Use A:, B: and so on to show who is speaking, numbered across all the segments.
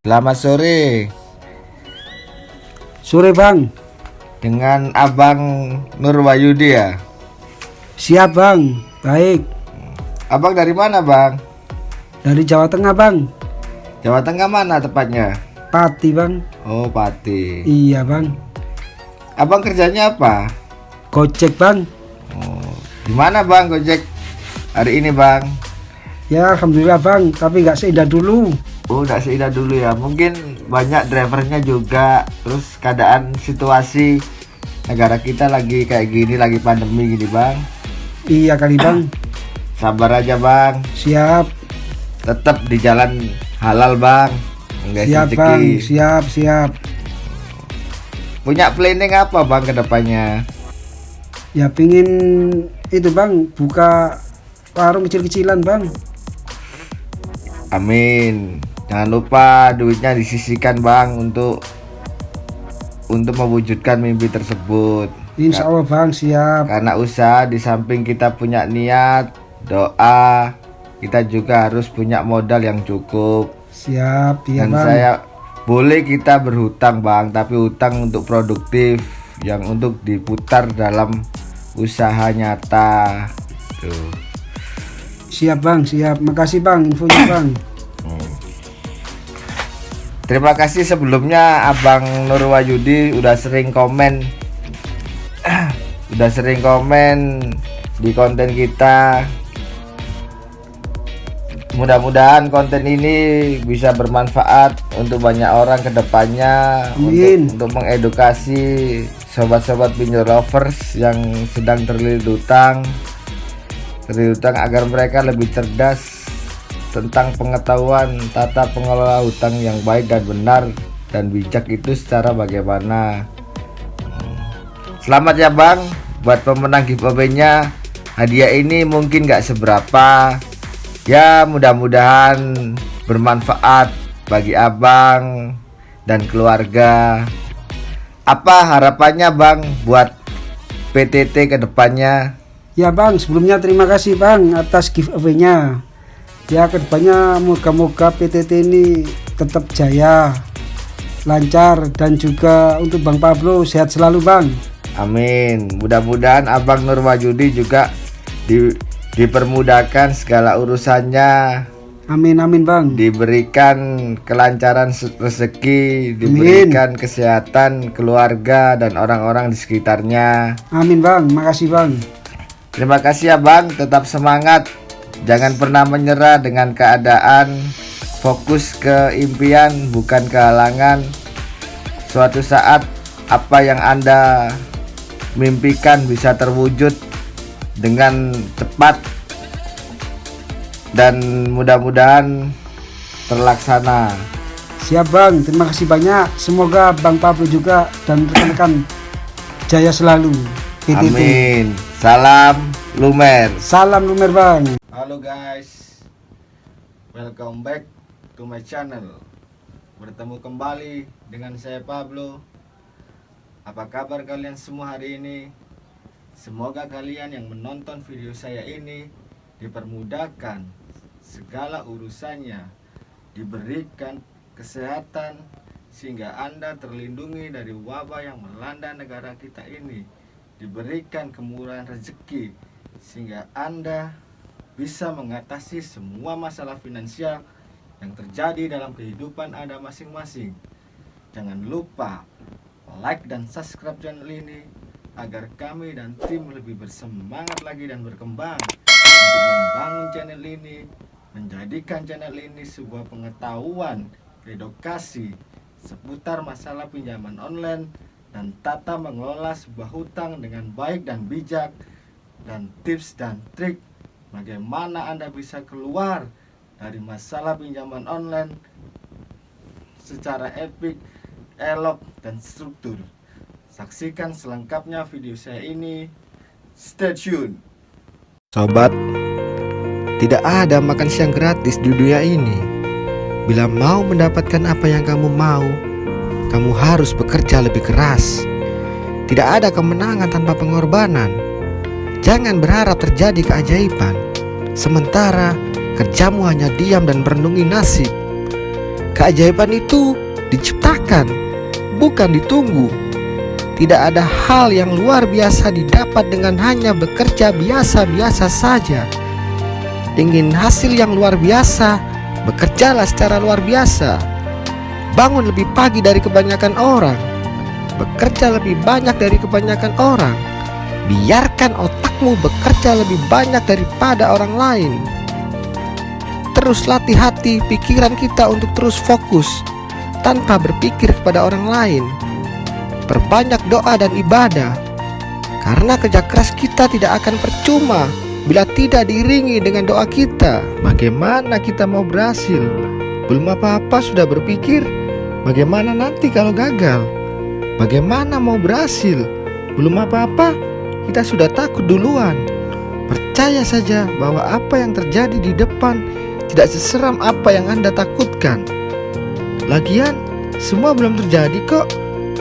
A: Selamat sore
B: Sore bang.
A: dengan Abang Nurwayudi ya.
B: Siap bang. Baik.
A: Abang dari mana bang?
B: Dari Jawa Tengah bang.
A: Jawa Tengah mana tepatnya?
B: Pati bang.
A: Oh Pati.
B: Iya bang.
A: Abang kerjanya apa?
B: Gojek bang.
A: Oh, gimana bang Gojek hari ini bang?
B: Ya alhamdulillah bang. Tapi gak seindah dulu.
A: Oh udah seindah dulu ya. Mungkin banyak drivernya juga. Terus keadaan situasi negara kita lagi kayak gini, lagi pandemi gini bang.
B: Iya kali bang.
A: Sabar aja bang.
B: Siap.
A: Tetap di jalan halal bang. Enggak
B: Siap
A: rezeki.
B: bang. Siap.
A: Punya planning apa bang ke depannya?
B: Ya pingin itu bang. Buka warung kecil-kecilan bang.
A: Amin. Jangan lupa duitnya disisihkan bang untuk mewujudkan mimpi tersebut.
B: Insya Allah bang. Siap.
A: Karena usaha di samping kita punya niat, doa, kita juga harus punya modal yang cukup.
B: Siap. Iya
A: Dan
B: bang.
A: boleh kita berhutang bang, tapi hutang untuk produktif yang untuk diputar dalam usaha nyata. Tuh.
B: Siap bang. Siap. Makasih bang infonya bang.
A: Terima kasih sebelumnya Abang Nurwayudi udah sering komen di konten kita. Mudah-mudahan konten ini bisa bermanfaat untuk banyak orang ke depannya.
B: Amin.
A: untuk mengedukasi sobat-sobat pinjol lovers yang sedang terlilit utang agar mereka lebih cerdas tentang pengetahuan tata pengelola hutang yang baik dan benar dan bijak itu secara bagaimana. Selamat ya bang buat pemenang giveaway-nya. Hadiah ini mungkin gak seberapa, ya mudah-mudahan bermanfaat bagi abang dan keluarga. Apa harapannya bang buat PTT ke depannya?
B: Ya bang. Sebelumnya terima kasih bang atas giveaway-nya. Ya kedepannya moga-moga PTT ini tetap jaya, lancar, dan juga untuk Bang Pablo sehat selalu bang.
A: Amin. Mudah-mudahan Abang Nurwayudi juga dipermudahkan segala urusannya,
B: Amin bang.
A: diberikan kelancaran rezeki, diberikan kesehatan keluarga dan orang-orang di sekitarnya.
B: Amin bang. Makasih bang.
A: Terima kasih ya bang, tetap semangat. Jangan pernah menyerah dengan keadaan. Fokus ke impian bukan kehalangan. Suatu saat apa yang Anda mimpikan bisa terwujud dengan cepat dan mudah-mudahan terlaksana.
B: Siap bang. Terima kasih banyak. Semoga Bang Pablo juga dan rekan-rekan jaya selalu. PTT.
A: Amin. Salam lumer.
B: Salam lumer bang.
A: Halo guys, welcome back to my channel. Bertemu kembali dengan saya Pablo. Apa kabar kalian semua hari ini? Semoga kalian yang menonton video saya ini dipermudahkan segala urusannya, diberikan kesehatan sehingga Anda terlindungi dari wabah yang melanda negara kita ini, diberikan kemurahan rezeki sehingga Anda bisa mengatasi semua masalah finansial yang terjadi dalam kehidupan Anda masing-masing. Jangan lupa like dan subscribe channel ini agar kami dan tim lebih bersemangat lagi dan berkembang untuk membangun channel ini, menjadikan channel ini sebuah pengetahuan, edukasi seputar masalah pinjaman online dan tata mengelola sebuah hutang dengan baik dan bijak, dan tips dan trik bagaimana Anda bisa keluar dari masalah pinjaman online secara epic, elok, dan struktur. Saksikan selengkapnya video saya ini. Stay tune. Sobat, tidak ada makan siang gratis di dunia ini. Bila mau mendapatkan apa yang kamu mau, kamu harus bekerja lebih keras. Tidak ada kemenangan tanpa pengorbanan. Jangan berharap terjadi keajaiban sementara kerjamu hanya diam dan merenungi nasib.
C: Keajaiban itu diciptakan, bukan ditunggu. Tidak ada hal yang luar biasa didapat dengan hanya bekerja biasa-biasa saja. Ingin hasil yang luar biasa, bekerjalah secara luar biasa. Bangun lebih pagi dari kebanyakan orang, bekerja lebih banyak dari kebanyakan orang. Biarkan otakmu bekerja lebih banyak daripada orang lain. Terus latih hati pikiran kita untuk terus fokus tanpa berpikir kepada orang lain. Perbanyak doa dan ibadah, karena kerja keras kita tidak akan percuma bila tidak diiringi dengan doa kita. Bagaimana kita mau berhasil? Belum apa-apa sudah berpikir bagaimana nanti kalau gagal? Bagaimana mau berhasil? Belum apa-apa kita sudah takut duluan. Percaya saja bahwa apa yang terjadi di depan tidak seseram apa yang Anda takutkan. Lagian semua belum terjadi kok.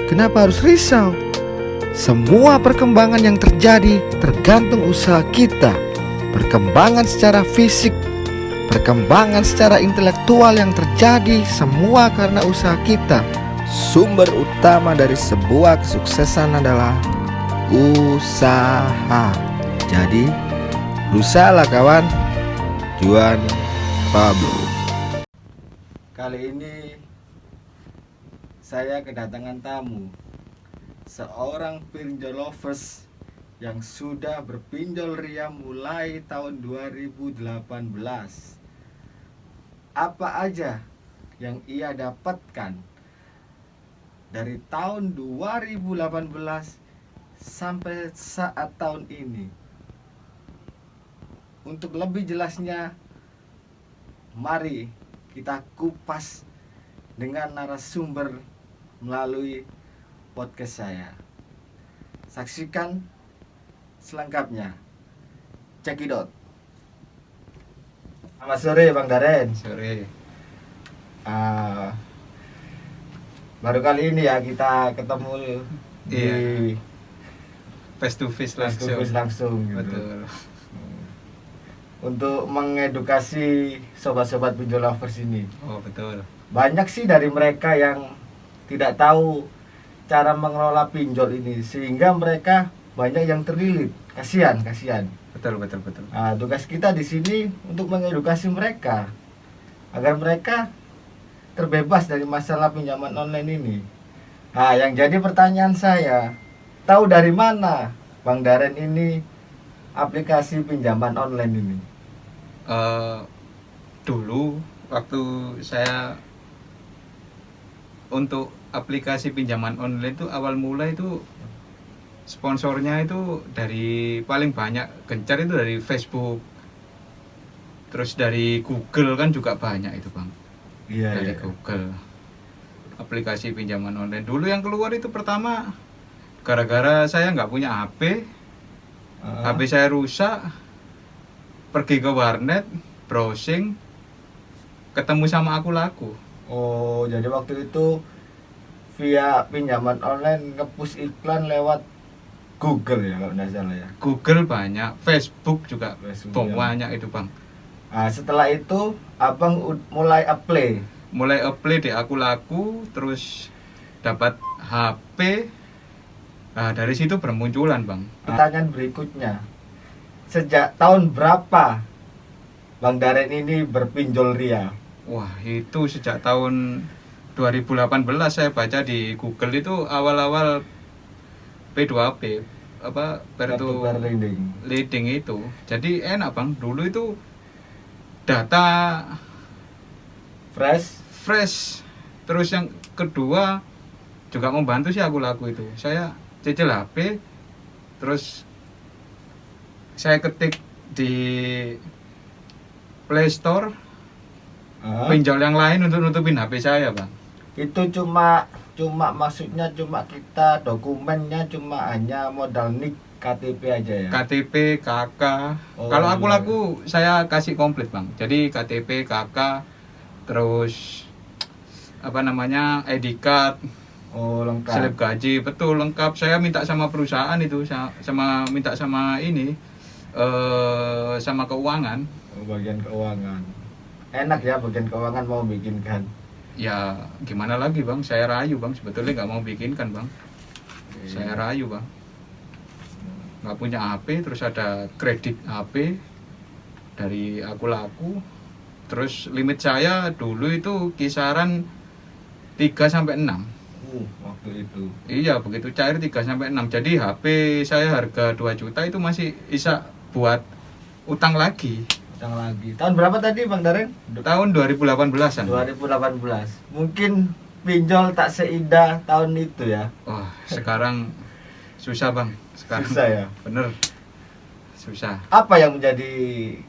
C: Kenapa harus risau? Semua perkembangan yang terjadi tergantung usaha kita. Perkembangan secara fisik, perkembangan secara intelektual yang terjadi semua karena usaha kita. Sumber utama dari sebuah kesuksesan adalah usaha. Jadi, berusahalah kawan. Juan Pablo.
A: Kali ini saya kedatangan tamu, seorang pinjol lovers yang sudah berpinjol ria mulai tahun 2018. Apa aja yang ia dapatkan dari tahun 2018 sampai saat tahun ini? Untuk lebih jelasnya, mari kita kupas dengan narasumber melalui podcast saya. Saksikan selengkapnya. Cekidot. Selamat sore Bang Daren.
D: Sore.
A: Baru kali ini ya kita ketemu di
D: Iya. Face to face langsung.
A: langsung gitu.
D: Betul.
A: Untuk mengedukasi sobat-sobat pinjol lovers ini.
D: Oh, betul.
A: Banyak sih dari mereka yang tidak tahu cara mengelola pinjol ini, sehingga mereka banyak yang terlilit. Kasihan.
D: Betul.
A: Nah, tugas kita di sini untuk mengedukasi mereka agar mereka terbebas dari masalah pinjaman online ini. Nah, yang jadi pertanyaan saya, tahu dari mana Bang Daren ini aplikasi pinjaman online ini?
D: Dulu waktu saya untuk aplikasi pinjaman online itu awal mulai itu sponsornya itu dari paling banyak gencar itu dari Facebook, terus dari Google kan juga banyak itu Bang. Dari Google aplikasi pinjaman online dulu yang keluar itu pertama gara-gara saya nggak punya HP. HP saya rusak, pergi ke warnet, browsing, ketemu sama Aku Laku.
A: Oh, jadi waktu itu via pinjaman online nge-push iklan lewat Google ya kalau tidak salah ya.
D: Google banyak, Facebook juga
A: Facebook
D: banyak itu Bang.
A: Nah, setelah itu Abang mulai apply
D: Di Aku Laku, terus dapat HP. Nah, dari situ bermunculan Bang.
A: Pertanyaan berikutnya, sejak tahun berapa Bang Daren ini berpinjol ria?
D: Wah, itu sejak tahun 2018 saya baca di Google itu awal-awal P2P
A: Kartu
D: leading itu. Jadi enak Bang, dulu itu data fresh. Terus yang kedua juga membantu sih Aku Laku itu. Saya cicil HP, terus saya ketik di Play Store pinjol yang lain untuk nutupin HP saya Bang.
A: Itu cuma maksudnya cuma kita dokumennya cuma hanya modal nik KTP aja ya.
D: KTP, KK.
A: Oh,
D: Kalau Aku
A: iya.
D: Laku saya kasih komplit Bang. Jadi KTP, KK, terus ID card,
A: Oh, lengkap.
D: slip gaji, betul lengkap. Saya minta sama perusahaan itu, minta sama ini, sama keuangan.
A: Oh, bagian keuangan. Enak ya bagian keuangan mau bikin kan.
D: Ya gimana lagi bang, saya rayu bang, sebetulnya nggak mau bikinkan bang, saya rayu bang, nggak punya HP, terus ada kredit HP dari aku laku, terus limit saya dulu itu kisaran 3 sampai 6.
A: Waktu itu.
D: Iya begitu cair 3 sampai 6, jadi HP saya harga 2 juta itu masih bisa buat utang lagi.
A: Utang lagi. Tahun berapa tadi Bang Daren?
D: Tahun 2018an.
A: 2018. Mungkin pinjol tak seindah tahun itu ya.
D: Wah sekarang susah bang, sekarang
A: Susah ya.
D: bener susah.
A: Apa yang menjadi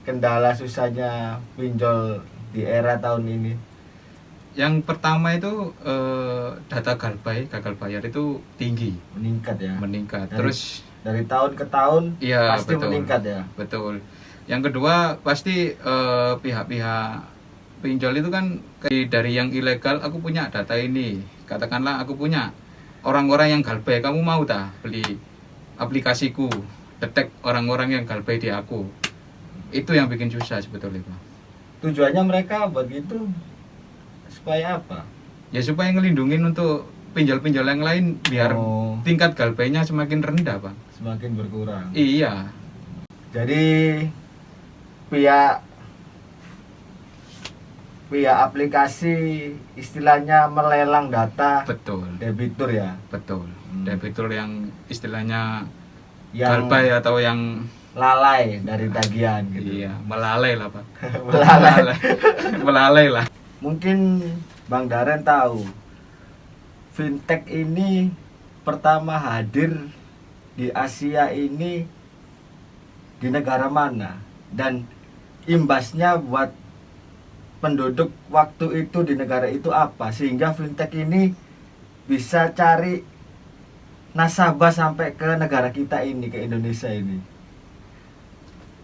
A: kendala susahnya pinjol di era tahun ini?
D: Yang pertama itu data gagal bayar itu tinggi,
A: Meningkat ya.
D: meningkat.
A: Dari-
D: Terus
A: Dari tahun ke tahun
D: iya
A: pasti
D: betul,
A: meningkat ya.
D: betul. Yang kedua pasti pihak-pihak pinjol itu kan dari yang ilegal, aku punya data ini, katakanlah aku punya orang-orang yang galbay, kamu mau tak beli aplikasiku, detek orang-orang yang galbay di aku. Itu yang bikin susah sebetulnya Pak.
A: Tujuannya mereka begitu supaya apa?
D: Ya supaya ngelindungin untuk pinjol-pinjol yang lain biar
A: Oh.
D: tingkat galbaynya semakin rendah Pak.
A: Semakin berkurang.
D: Iya
A: Jadi pihak aplikasi istilahnya melelang data
D: betul,
A: debitur ya,
D: betul.
A: Hmm.
D: Debitur yang istilahnya
A: yang
D: galbay atau yang
A: lalai dari tagihan gitu.
D: iya melalai lah Pak.
A: Melalai.
D: Melalai lah.
A: Mungkin Bang Daren tahu fintech ini pertama hadir di Asia ini di negara mana, dan imbasnya buat penduduk waktu itu di negara itu apa, sehingga fintech ini bisa cari nasabah sampai ke negara kita ini, ke Indonesia ini.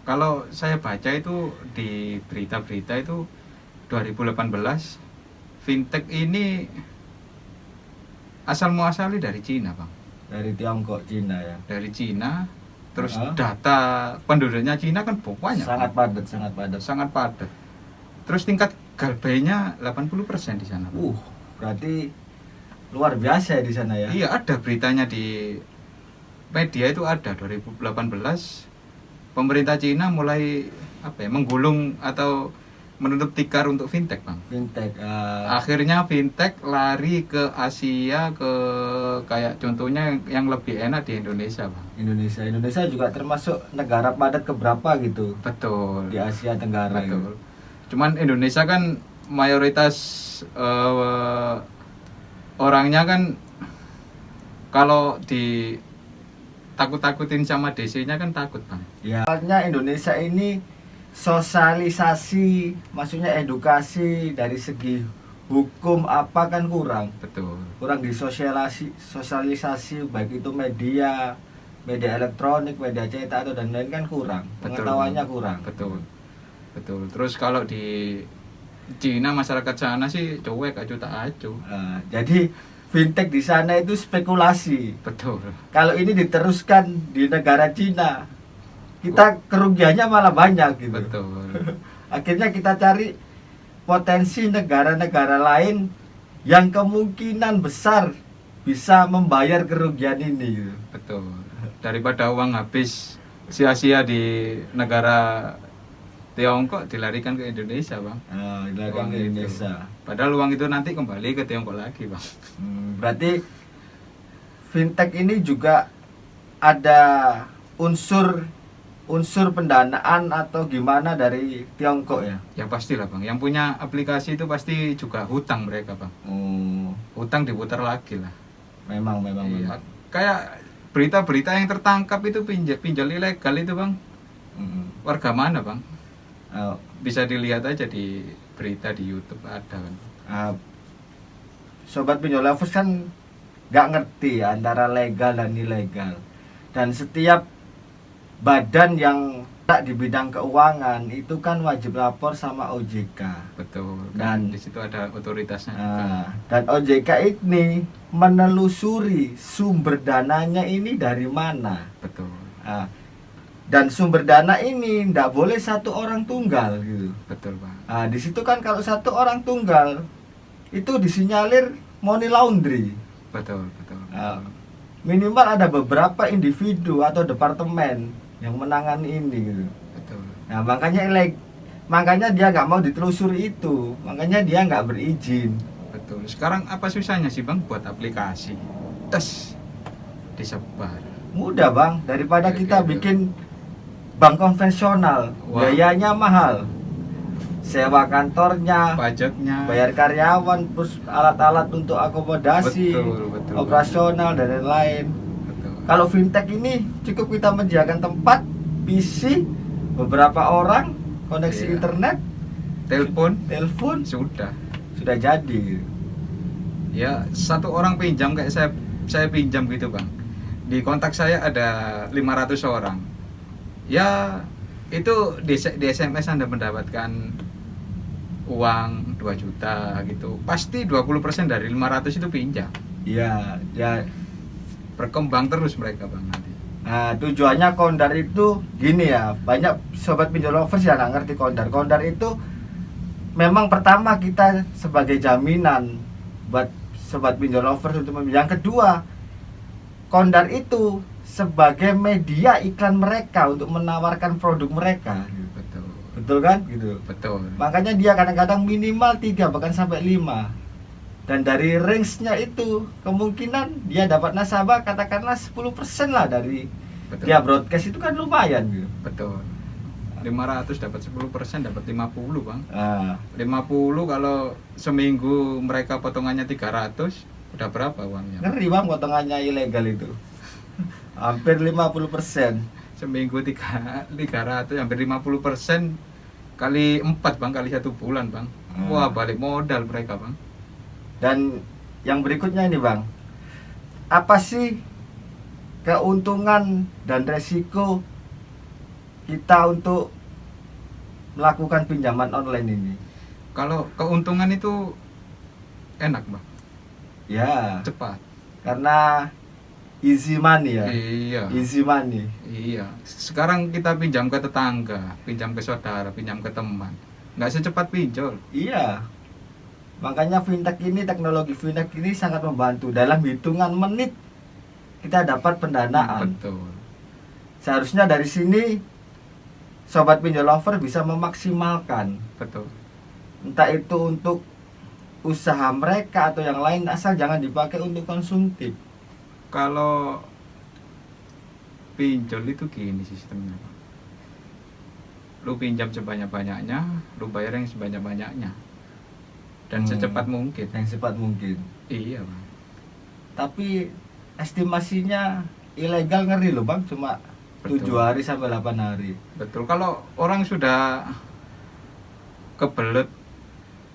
D: Kalau saya baca itu di berita-berita itu 2018 fintech ini asal muasalnya dari Cina Bang.
A: Dari Tiongkok, Cina ya.
D: Dari Cina, terus
A: Ah.
D: data penduduknya Cina kan banyak
A: Sangat
D: Bang.
A: padat, sangat padat.
D: Sangat padat. Terus tingkat galbaynya 80% di sana Bang.
A: Berarti luar biasa ya di sana ya.
D: Iya ada beritanya di media itu ada 2018 pemerintah Cina mulai menggulung atau menutup tikar untuk fintech Bang.
A: Fintech.
D: Akhirnya fintech lari ke Asia, ke kayak contohnya yang lebih enak di Indonesia Bang.
A: Indonesia juga termasuk negara padat keberapa gitu
D: Betul.
A: di Asia Tenggara.
D: Betul. Cuman Indonesia kan mayoritas orangnya kan kalau di takut-takutin sama DC-nya kan takut Bang.
A: Ya, soalnya Indonesia ini sosialisasi, maksudnya edukasi dari segi hukum apa kan kurang.
D: Betul.
A: Kurang sosialisasi baik itu media elektronik, media cetak atau dan lain kan kurang.
D: Betul,
A: Pengetahuannya
D: Bang.
A: kurang.
D: Betul. Betul. Terus kalau di Cina masyarakat sana sih cuek aja tak acu.
A: Jadi fintech di sana itu spekulasi.
D: Betul.
A: Kalau ini diteruskan di negara Cina, kita kerugiannya malah banyak gitu.
D: Betul.
A: Akhirnya kita cari potensi negara-negara lain yang kemungkinan besar bisa membayar kerugian ini gitu.
D: Betul. Daripada uang habis sia-sia di negara Tiongkok dilarikan ke Indonesia, Bang.
A: Dilarikan
D: Uang
A: ke
D: itu.
A: Indonesia.
D: Padahal uang itu nanti kembali ke Tiongkok lagi, Bang.
A: Berarti fintech ini juga ada unsur pendanaan atau gimana dari Tiongkok ya?
D: Yang pastilah, Bang. Yang punya aplikasi itu pasti juga hutang mereka, Bang. Hutang diputar lagi lah.
A: Memang.
D: Iya. Kayak berita-berita yang tertangkap itu pinjol ilegal itu, Bang. Warga mana, Bang? Bisa dilihat aja di berita di YouTube ada kan.
A: Sobat pinjol lovers kan nggak ngerti ya antara legal dan ilegal. Dan setiap badan yang tak di bidang keuangan itu kan wajib lapor sama OJK.
D: Betul.
A: Dan
D: di situ ada otoritasnya juga.
A: Dan OJK ini menelusuri sumber dananya ini dari mana.
D: Betul.
A: Dan sumber dana ini ndak boleh satu orang tunggal gitu.
D: Betul, Pak.
A: Di situ kan kalau satu orang tunggal itu disinyalir money laundry.
D: Betul.
A: Nah, minimal ada beberapa individu atau departemen yang menangani ini gitu.
D: Betul.
A: Nah, makanya dia nggak mau ditelusuri itu, makanya dia nggak berizin.
D: Betul. Sekarang apa susahnya sih Bang buat aplikasi? Tes disebar.
A: Mudah Bang, daripada
D: Kayak
A: kita
D: gitu.
A: bikin bank konvensional,
D: Wah.
A: biayanya mahal. Sewa kantornya,
D: Pajaknya.
A: bayar karyawan, terus alat-alat untuk akomodasi,
D: Betul.
A: operasional dan lain-lain.
D: Betul.
A: Kalau fintech ini cukup kita menyediakan tempat, PC, beberapa orang, koneksi
D: Iya.
A: internet,
D: Telepon
A: telepon,
D: sudah.
A: sudah jadi.
D: Ya, satu orang pinjam kayak saya pinjam gitu Bang. Di kontak saya ada 500 orang. Ya, itu di SMS Anda mendapatkan uang 2 juta gitu. Pasti 20% dari 500 itu pinjam.
A: Iya, ya.
D: Berkembang terus mereka Bang nanti.
A: Nah, tujuannya Kondar itu gini ya, banyak sobat pinjol lovers yang nggak ngerti Kondar. Kondar itu memang pertama kita sebagai jaminan buat sobat pinjol lovers untuk membeli. Yang kedua, Kondar itu sebagai media iklan mereka untuk menawarkan produk mereka.
D: Betul.
A: Betul kan? Gitu.
D: Betul.
A: Makanya dia kadang-kadang minimal 3 bahkan sampai 5. Dan dari range-nya itu kemungkinan dia dapat nasabah katakanlah 10% lah dari
D: Betul.
A: dia broadcast itu kan lumayan gitu.
D: Betul. 500 dapat 10% dapat 50 Bang.
A: Nah,
D: 50 kalau seminggu mereka potongannya 300 udah berapa uangnya?
A: ngeri Bang potongannya ilegal itu. Hampir 50%.
D: Seminggu 300 hampir 50% kali 4 Bang, kali 1 bulan Bang. Wah, balik modal mereka Bang.
A: Dan yang berikutnya ini Bang, apa sih keuntungan dan resiko kita untuk melakukan pinjaman online ini?
D: Kalau keuntungan itu enak Bang,
A: Ya,
D: cepat.
A: karena easy money ya.
D: Iya.
A: Easy money.
D: Iya. Sekarang kita pinjam ke tetangga, pinjam ke saudara, pinjam ke teman. Nggak secepat pinjol.
A: Iya. Makanya fintech ini, teknologi fintech ini sangat membantu. Dalam hitungan menit kita dapat pendanaan.
D: Betul.
A: Seharusnya dari sini sobat pinjol lover bisa memaksimalkan,
D: Betul.
A: entah itu untuk usaha mereka atau yang lain, asal jangan dipakai untuk konsumtif.
D: Kalau pinjol itu gini sistemnya Bang. Lu pinjam sebanyak-banyaknya, lu bayar yang sebanyak-banyaknya. Dan secepat mungkin.
A: Yang cepat mungkin.
D: Iya Bang.
A: Tapi estimasinya ilegal, ngeri loh Bang, cuma
D: Betul.
A: 7 hari sampai 8 hari.
D: Betul. Kalau orang sudah kebelet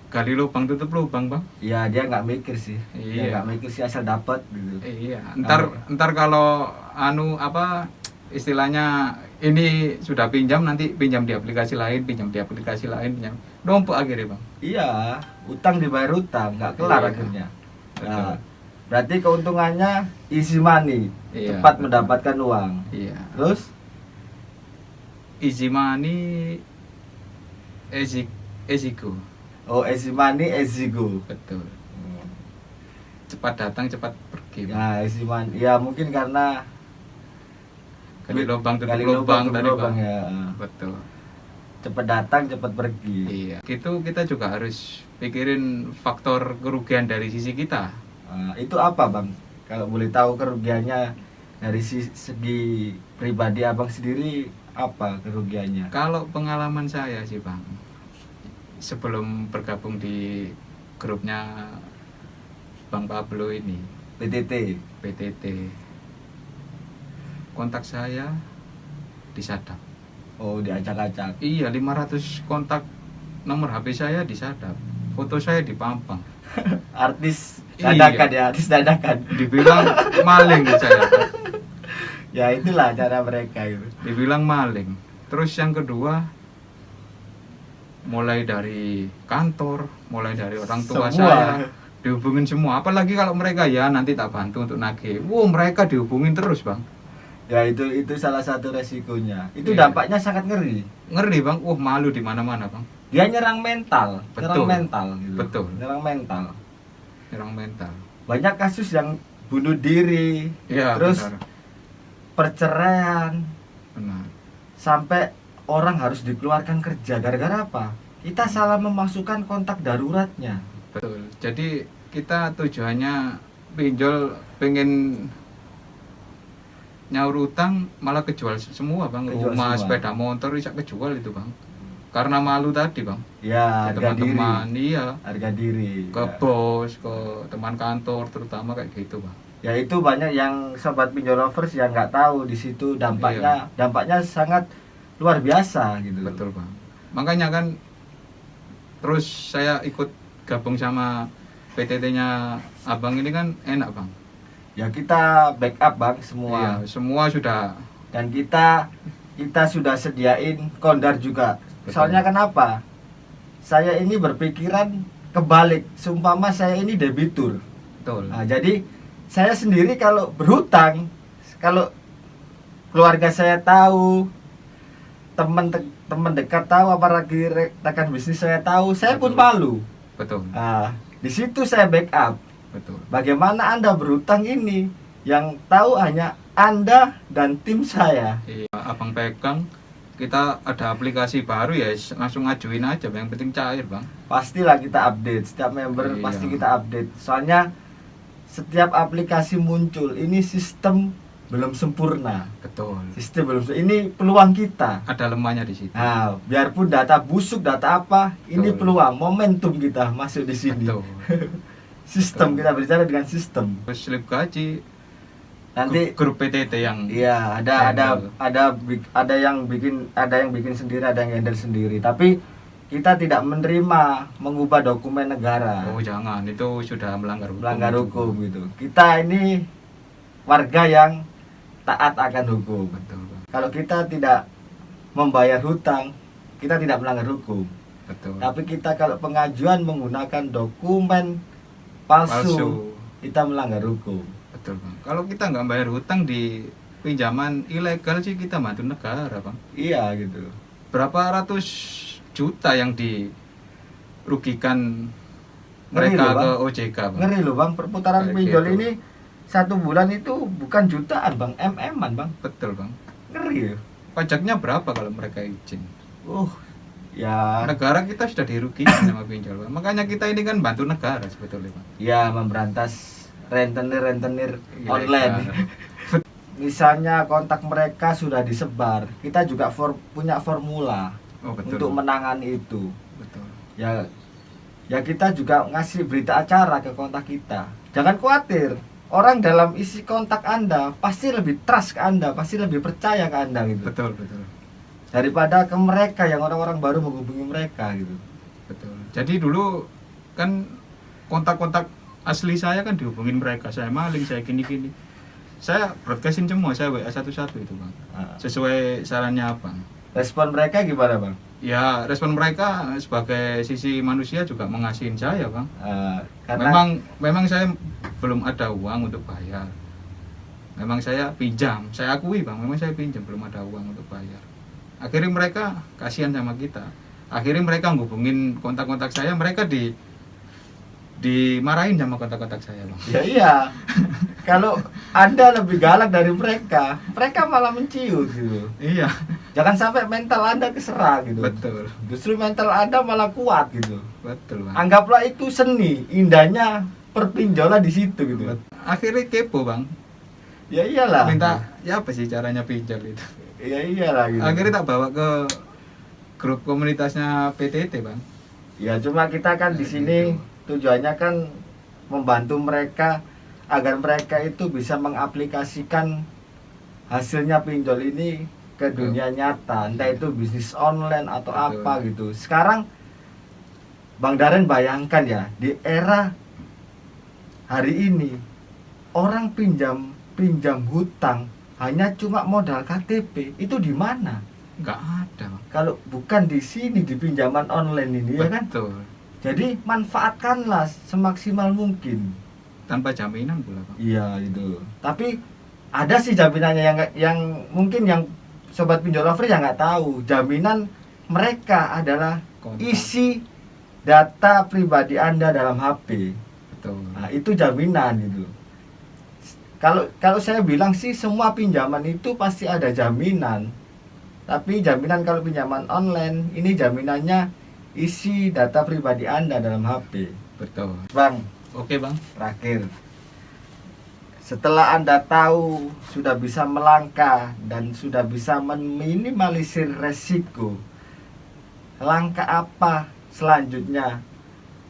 D: gali lubang tutup lubang Bang.
A: Ya dia nggak mikir sih.
D: Iya.
A: Dia nggak mikir sih, asal dapat gitu.
D: Iya. Ntar kalau istilahnya ini sudah pinjam, nanti pinjam di aplikasi lain, pinjam. Numpuk akhirnya Bang.
A: Iya, utang dibayar utang, nggak kelar
D: Iya.
A: akhirnya.
D: Betul.
A: Nah, berarti keuntungannya easy money,
D: Iya,
A: cepat
D: betul.
A: mendapatkan uang.
D: Iya.
A: Terus
D: Easy money, easy go.
A: easy money, easy go.
D: Betul. Cepat datang, cepat pergi. Bang.
A: Ya, easy money. Ya mungkin karena
D: Gali lubang, tutup
A: gali
D: lubang
A: tutup
D: tadi
A: lubang,
D: Bang.
A: ya.
D: Betul.
A: Cepat datang, cepat pergi.
D: Iya. Itu kita juga harus pikirin faktor kerugian dari sisi kita.
A: Nah, itu apa Bang? Kalau boleh tahu kerugiannya dari segi pribadi Abang sendiri, apa kerugiannya?
D: Kalau pengalaman saya sih Bang, sebelum bergabung di grupnya Bang Pablo ini,
A: PTT.
D: PTT, kontak saya disadap.
A: Oh, diacak-acak.
D: Iya, 500 kontak nomor HP saya disadap. Foto saya dipampang.
A: Artis
D: Iya.
A: dadakan ya, artis dadakan.
D: Dibilang maling saya. Bang.
A: Ya itulah cara mereka itu.
D: Dibilang maling. Terus yang kedua, mulai dari kantor, mulai dari orang tua
A: Semua.
D: saya dihubungin semua. Apalagi kalau mereka ya nanti tak bantu untuk nagih. Wow, mereka dihubungin terus Bang.
A: Ya itu salah satu resikonya. Itu
D: Iya.
A: dampaknya sangat ngeri.
D: Ngeri Bang. Wah, malu di mana-mana Bang.
A: Dia nyerang mental,
D: Betul.
A: nyerang mental gitu.
D: Betul.
A: Nyerang mental.
D: nyerang mental.
A: Banyak kasus yang bunuh diri,
D: Iya,
A: terus
D: benar.
A: perceraian,
D: Benar.
A: sampai orang harus dikeluarkan kerja gara-gara apa? Kita salah memasukkan kontak daruratnya.
D: Betul. Jadi kita tujuannya pinjol pengen nyaur utang malah kejual semua bang,
A: Kejual
D: rumah,
A: semua.
D: sepeda motor bisa kejual itu bang, karena malu tadi bang.
A: Ya,
D: Ke
A: harga diri.
D: teman-teman, iya,
A: Harga diri.
D: ke bos, ke teman kantor terutama kayak gitu bang.
A: Ya itu banyak yang sobat pinjol lovers yang nggak tahu di situ dampaknya sangat luar biasa gitu.
D: Betul bang. Makanya kan terus saya ikut gabung sama PTT-nya abang ini kan enak bang.
A: Ya kita backup bang semua.
D: Iya, semua sudah.
A: Dan kita sudah sediain kondar juga.
D: Betul.
A: Soalnya kenapa? Saya ini berpikiran kebalik. Seumpama saya ini debitur.
D: Betul.
A: Nah, jadi saya sendiri kalau berhutang, kalau keluarga saya tahu, teman dekat tahu, apalagi rekan bisnis saya tahu, saya pun
D: Betul.
A: malu.
D: Betul.
A: Nah, di situ saya backup.
D: Betul.
A: Bagaimana Anda berhutang ini? Yang tahu hanya Anda dan tim saya.
D: Iya, abang pegang. Kita ada aplikasi baru ya, langsung ngajuin aja, yang penting cair bang.
A: Pastilah kita update, setiap member
D: Iya.
A: pasti kita update. Soalnya setiap aplikasi muncul, ini sistem belum sempurna.
D: Betul.
A: Sistem belum sempurna. Ini peluang kita.
D: Ada lemahnya di situ.
A: Nah, biarpun data busuk, data apa, ini
D: Betul.
A: peluang, momentum kita masuk di sini.
D: Betul.
A: Sistem,
D: Betul.
A: kita berbicara dengan sistem.
D: Terus slip gaji
A: Nanti
D: grup PTT yang
A: iya, ada yang bikin sendiri, ada yang handle sendiri. Tapi kita tidak menerima mengubah dokumen negara.
D: oh jangan, itu sudah melanggar hukum.
A: Melanggar hukum gitu. Kita ini warga yang taat akan hukum.
D: Betul bang.
A: Kalau kita tidak membayar hutang, kita tidak melanggar hukum.
D: Betul.
A: Tapi kita kalau pengajuan menggunakan dokumen palsu, kita melanggar hukum.
D: Betul bang. Kalau kita nggak bayar hutang di pinjaman ilegal sih kita bantu negara bang.
A: Iya gitu.
D: Berapa ratus juta yang dirugikan
A: Ngeri
D: mereka
A: loh, Bang.
D: ke OJK bang.
A: Ngeri loh bang, perputaran
D: Kayak
A: pinjol
D: gitu.
A: ini 1 bulan itu bukan jutaan bang, MM-an bang.
D: Betul bang.
A: Ngeri ya.
D: Pajaknya berapa kalau mereka izin?
A: Ya,
D: Negara kita sudah dirugikan sama pinjol bang. Makanya kita ini kan bantu negara sebetulnya bang.
A: ya memberantas rentenir
D: Ilegal.
A: online. Misalnya kontak mereka sudah disebar, kita juga punya formula
D: Oh betul.
A: untuk menangani itu.
D: Betul.
A: Ya kita juga ngasih berita acara ke kontak kita. Jangan khawatir, orang dalam isi kontak Anda pasti lebih trust ke Anda, pasti lebih percaya ke Anda gitu.
D: Betul betul.
A: Daripada ke mereka yang orang-orang baru menghubungi mereka gitu.
D: Betul. Jadi dulu kan kontak-kontak asli saya kan dihubungin mereka, saya maling, saya gini-gini. Saya broadcastin semua, saya WA satu-satu itu bang.
A: Nah,
D: Sesuai sarannya apa?
A: respon mereka gimana bang?
D: Ya respon mereka sebagai sisi manusia juga mengasihin saya bang.
A: Karena
D: Memang saya belum ada uang untuk bayar. Memang saya pinjam, saya akui bang, memang saya pinjam belum ada uang untuk bayar. Akhirnya mereka kasihan sama kita. Akhirnya mereka ngubungin kontak-kontak saya, mereka dimarahin sama kontak-kontak saya bang.
A: ya iya. Kalau Anda lebih galak dari mereka, mereka malah menciut gitu.
D: Iya.
A: Jangan sampai mental Anda keserang gitu.
D: Betul.
A: Justru mental Anda malah kuat gitu.
D: Betul bang.
A: Anggaplah itu seni, indahnya perpinjolan di situ gitu.
D: Akhirnya kepo bang.
A: Ya iyalah.
D: Minta ya apa sih caranya pinjol itu.
A: Ya iyalah gitu.
D: Akhirnya tak bawa ke grup komunitasnya PTT bang.
A: Ya cuma kita kan di sini tujuannya kan membantu mereka agar mereka itu bisa mengaplikasikan hasilnya pinjol ini ke dunia nyata, entah itu bisnis online atau
D: Betul.
A: apa gitu. Sekarang Bang Daren bayangkan ya, di era hari ini orang pinjam hutang hanya cuma modal KTP, itu di mana?
D: Nggak ada bang.
A: Kalau bukan di sini di pinjaman online ini ya kan?
D: Betul.
A: Jadi manfaatkanlah semaksimal mungkin.
D: Tanpa jaminan pula bang.
A: Iya itu. Tapi ada sih jaminannya yang mungkin yang sobat pinjol lover yang nggak tahu. Jaminan mereka adalah
D: Kontak.
A: isi data pribadi Anda dalam HP.
D: Betul.
A: Nah, itu jaminan gitu. Kalau saya bilang sih semua pinjaman itu pasti ada jaminan. Tapi jaminan kalau pinjaman online ini jaminannya isi data pribadi Anda dalam HP.
D: Betul.
A: Bang,
D: Oke bang.
A: terakhir. Setelah Anda tahu sudah bisa melangkah dan sudah bisa meminimalisir resiko, langkah apa selanjutnya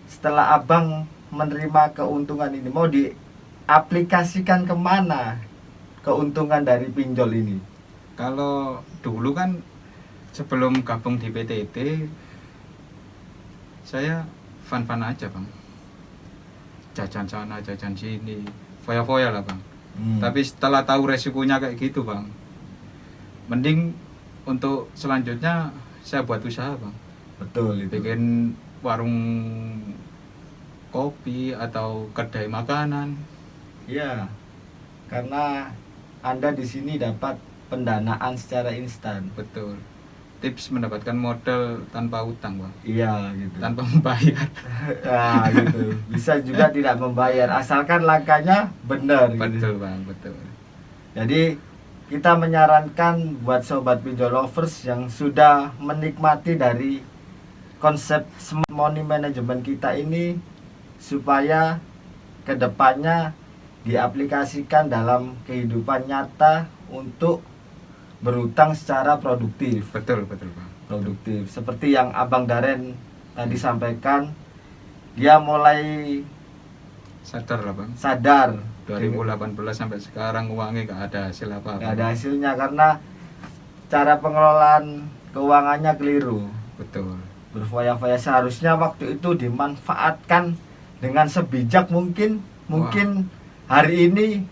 A: setelah Abang menerima keuntungan ini? Mau diaplikasikan kemana keuntungan dari pinjol ini?
D: Kalau dulu kan sebelum gabung di PTT, saya fun-fun aja bang, jajan sana jajan sini, foya-foya lah bang. Tapi setelah tahu resikonya kayak gitu bang, mending untuk selanjutnya saya buat usaha bang,
A: Betul itu.
D: bikin warung kopi atau kedai makanan.
A: Iya. Karena Anda di sini dapat pendanaan secara instan.
D: Betul. Tips mendapatkan modal tanpa utang bang,
A: Iya gitu.
D: tanpa membayar.
A: Nah, gitu. Bisa juga tidak membayar asalkan langkahnya benar gitu.
D: Betul bang, betul.
A: Jadi kita menyarankan buat sobat pinjol lovers yang sudah menikmati dari konsep smart money management kita ini supaya kedepannya diaplikasikan dalam kehidupan nyata untuk berutang secara produktif.
D: Betul betul bang.
A: Produktif seperti yang Abang Daren tadi sampaikan, dia mulai
D: Sadar lah bang.
A: sadar
D: 2018 sampai sekarang uangnya gak ada hasil apa-apa.
A: nggak ada hasilnya karena cara pengelolaan keuangannya keliru.
D: Betul.
A: Berfoya-foya seharusnya waktu itu dimanfaatkan dengan sebijak mungkin. Mungkin hari ini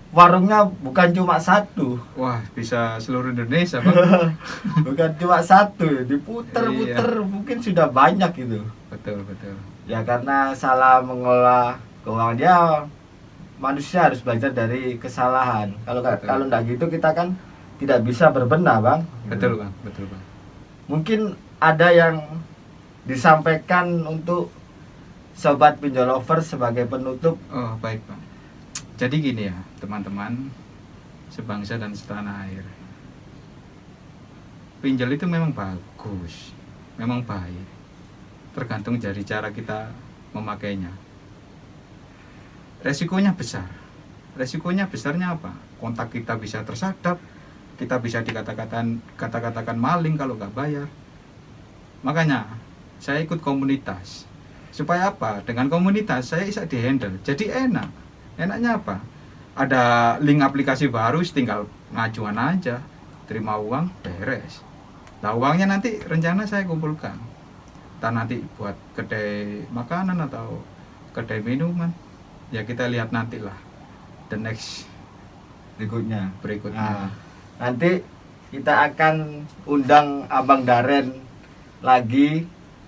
A: warungnya bukan cuma satu,
D: Wah bisa seluruh Indonesia bang.
A: bukan cuma satu, diputer-puter mungkin sudah banyak gitu.
D: Betul betul.
A: Ya karena salah mengelola keuangan dia, manusia harus belajar dari kesalahan. Kalau
D: Betul.
A: kalau enggak gitu kita kan tidak bisa berbenah, Bang.
D: Betul bang, betul bang.
A: Mungkin ada yang disampaikan untuk sobat pinjol lovers sebagai penutup.
D: Oh baik bang. Jadi gini ya teman-teman sebangsa dan setanah air. Pinjol itu memang bagus, memang baik. Tergantung dari cara kita memakainya. Resikonya besar. Resikonya besarnya apa? Kontak kita bisa tersadap, kita bisa kata-katakan maling kalau nggak bayar. Makanya saya ikut komunitas. Supaya apa? Dengan komunitas saya bisa dihandle. Jadi enak. Enaknya apa? Ada link aplikasi baru, tinggal ngajuan aja, terima uang, beres. Nah uangnya nanti rencana saya kumpulkan. Entah nanti buat kedai makanan atau kedai minuman. Ya kita lihat nanti lah. The next
A: Berikutnya.
D: berikutnya.
A: Nah, nanti kita akan undang Abang Daren lagi,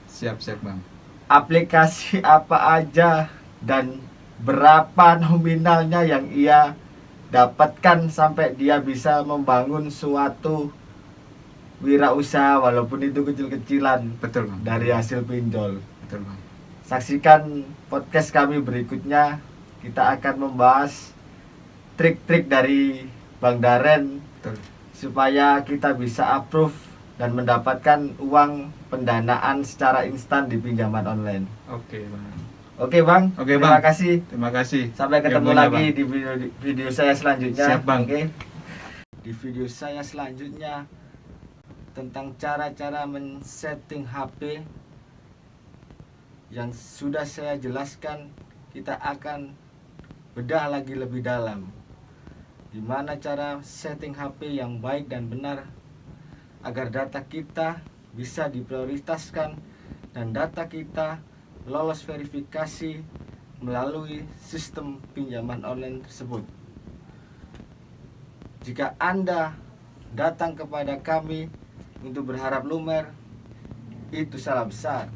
D: Siap-siap bang.
A: aplikasi apa aja dan berapa nominalnya yang ia dapatkan sampai dia bisa membangun suatu wirausaha walaupun itu kecil-kecilan
D: Betul bang.
A: dari hasil pinjol.
D: Betul bang.
A: Saksikan podcast kami berikutnya. Kita akan membahas trik-trik dari Bang Daren
D: Betul.
A: supaya kita bisa approve dan mendapatkan uang pendanaan secara instan di pinjaman online.
D: Oke bang.
A: Oke Bang,
D: Oke,
A: terima
D: Bang.
A: kasih.
D: Terima kasih.
A: Sampai ketemu
D: Ilmunya,
A: lagi
D: Bang.
A: di video saya selanjutnya.
D: Siap, Bang.
A: Oke. Di video saya selanjutnya tentang cara-cara men-setting HP yang sudah saya jelaskan, kita akan bedah lagi lebih dalam. Gimana cara setting HP yang baik dan benar agar data kita bisa diprioritaskan dan data kita lolos verifikasi melalui sistem pinjaman online tersebut. Jika Anda datang kepada kami untuk berharap lumer, itu salah besar,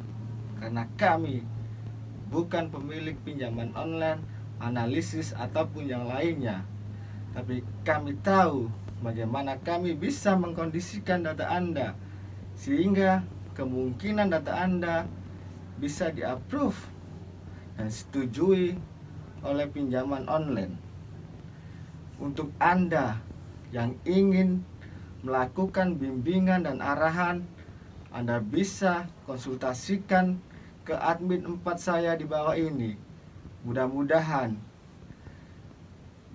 A: karena kami bukan pemilik pinjaman online, analisis ataupun yang lainnya. Tapi kami tahu bagaimana kami bisa mengkondisikan data Anda sehingga kemungkinan data Anda bisa di-approve dan setujui oleh pinjaman online. Untuk Anda yang ingin melakukan bimbingan dan arahan, Anda bisa konsultasikan ke admin 4 saya di bawah ini. Mudah-mudahan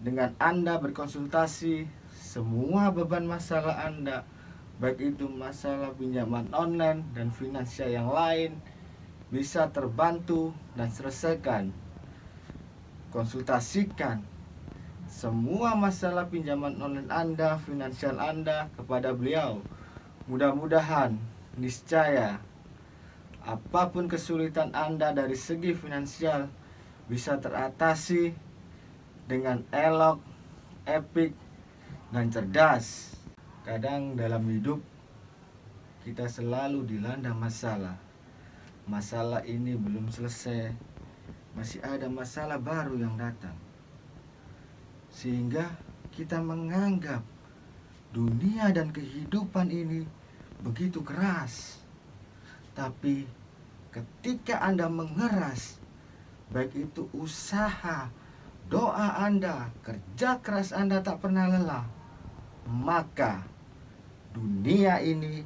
A: dengan Anda berkonsultasi, semua beban masalah Anda, baik itu masalah pinjaman online dan finansial yang lain, bisa terbantu dan selesaikan. Konsultasikan semua masalah pinjaman online Anda, finansial Anda kepada beliau. Mudah-mudahan, niscaya, apapun kesulitan Anda dari segi finansial bisa teratasi dengan elok, epik, dan cerdas. Kadang dalam hidup kita selalu dilanda masalah. Masalah ini belum selesai, masih ada masalah baru yang datang. Sehingga kita menganggap dunia dan kehidupan ini begitu keras. Tapi ketika Anda mengeras, baik itu usaha, doa Anda, kerja keras Anda tak pernah lelah, maka dunia ini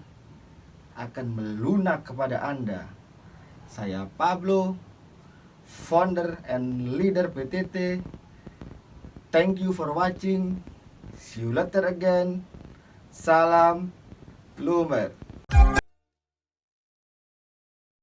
A: akan melunak kepada Anda. Saya Pablo, founder and leader PTT. Thank you for watching. See you later again. Salam Lumer.